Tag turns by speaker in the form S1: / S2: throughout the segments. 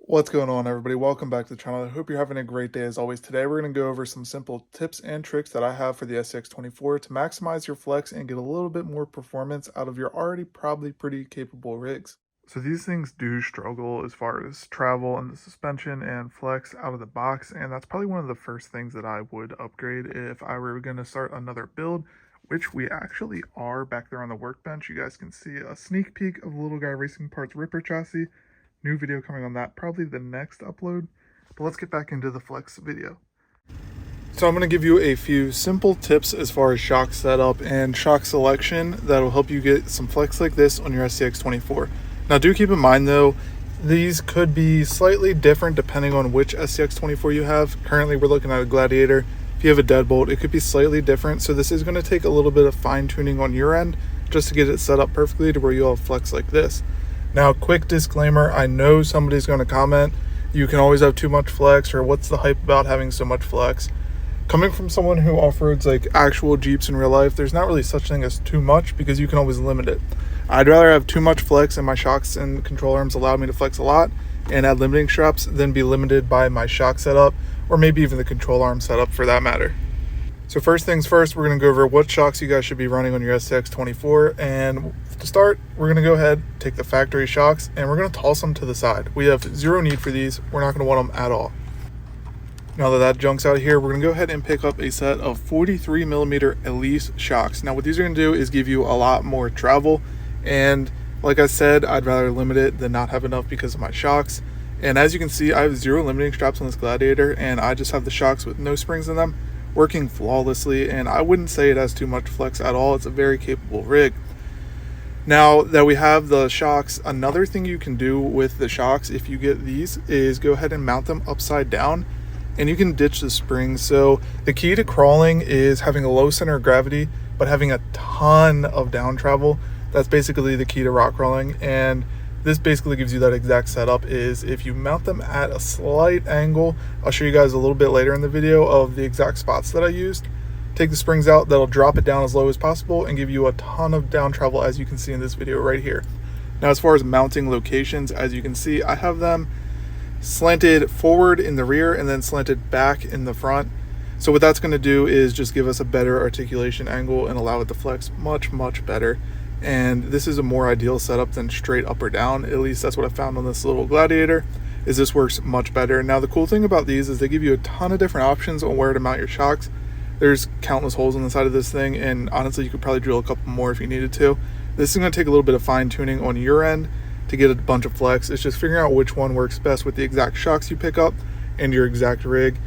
S1: What's going on, everybody? Welcome back to the channel. I hope you're having a great day as always. Today we're going to go over some simple tips and tricks that I have for the SCX24 to maximize your flex and get a little bit more performance out of your already probably pretty capable rigs. So these things do struggle as far as travel and the suspension and flex out of the box, and that's probably one of the first things that I would upgrade if I were going to start another build, which we actually are back there on the workbench. You guys can see a sneak peek of the Little Guy Racing Parts Ripper chassis. New video coming on that, probably the next upload. But let's get back into the flex video. So I'm going to give you a few simple tips as far as shock setup and shock selection that will help you get some flex like this on your SCX24. Now do keep in mind though, these could be slightly different depending on which SCX24 you have. Currently we're looking at a Gladiator. If you have a Deadbolt, it could be slightly different. So this is going to take a little bit of fine tuning on your end just to get it set up perfectly to where you'll have flex like this. Now, quick disclaimer, I know somebody's going to comment, you can always have too much flex, or what's the hype about having so much flex? Coming from someone who offroads like actual Jeeps in real life, there's not really such thing as too much because you can always limit it. I'd rather have too much flex and my shocks and control arms allow me to flex a lot and add limiting straps than be limited by my shock setup or maybe even the control arm setup for that matter. So first things first, we're going to go over what shocks you guys should be running on your SCX24. And to start, we're going to go ahead, take the factory shocks, and we're going to toss them to the side. We have zero need for these. We're not going to want them at all. Now that junk's out of here, we're going to go ahead and pick up a set of 43mm Elise shocks. Now what these are going to do is give you a lot more travel. And like I said, I'd rather limit it than not have enough because of my shocks. And as you can see, I have zero limiting straps on this Gladiator, and I just have the shocks with no springs in them, working flawlessly, and I wouldn't say it has too much flex at all. It's a very capable rig. Now that we have the shocks, another thing you can do with the shocks if you get these is go ahead and mount them upside down, and you can ditch the springs. So the key to crawling is having a low center of gravity but having a ton of down travel. That's basically the key to rock crawling, and this basically gives you that exact setup. Is if you mount them at a slight angle, I'll show you guys a little bit later in the video of the exact spots that I used. Take the springs out, that'll drop it down as low as possible and give you a ton of down travel, as you can see in this video right here. Now as far as mounting locations, as you can see, I have them slanted forward in the rear and then slanted back in the front. So what that's going to do is just give us a better articulation angle and allow it to flex much better. And this is a more ideal setup than straight up or down. At least that's what I found on this little Gladiator, is this works much better. Now the cool thing about these is they give you a ton of different options on where to mount your shocks. There's countless holes on the side of this thing, and honestly you could probably drill a couple more if you needed to. This is going to take a little bit of fine tuning on your end to get a bunch of flex. It's just figuring out which one works best with the exact shocks you pick up and your exact rig.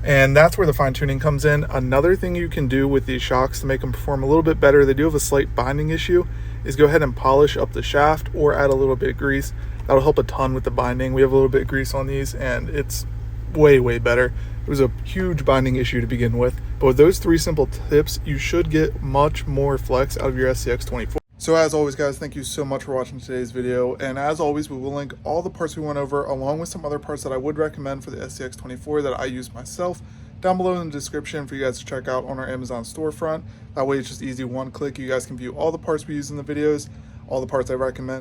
S1: And that's where the fine tuning comes in. Another thing you can do with these shocks to make them perform a little bit better, they do have a slight binding issue, is go ahead and polish up the shaft or add a little bit of grease. That'll help a ton with the binding. We have a little bit of grease on these and it's way better. It was a huge binding issue to begin with, but with those three simple tips, you should get much more flex out of your SCX24. So as always guys, thank you so much for watching today's video, and as always we will link all the parts we went over along with some other parts that I would recommend for the SCX24 that I use myself down below in the description for you guys to check out on our Amazon storefront. That way it's just easy, one click, you guys can view all the parts we use in the videos, all the parts I recommend.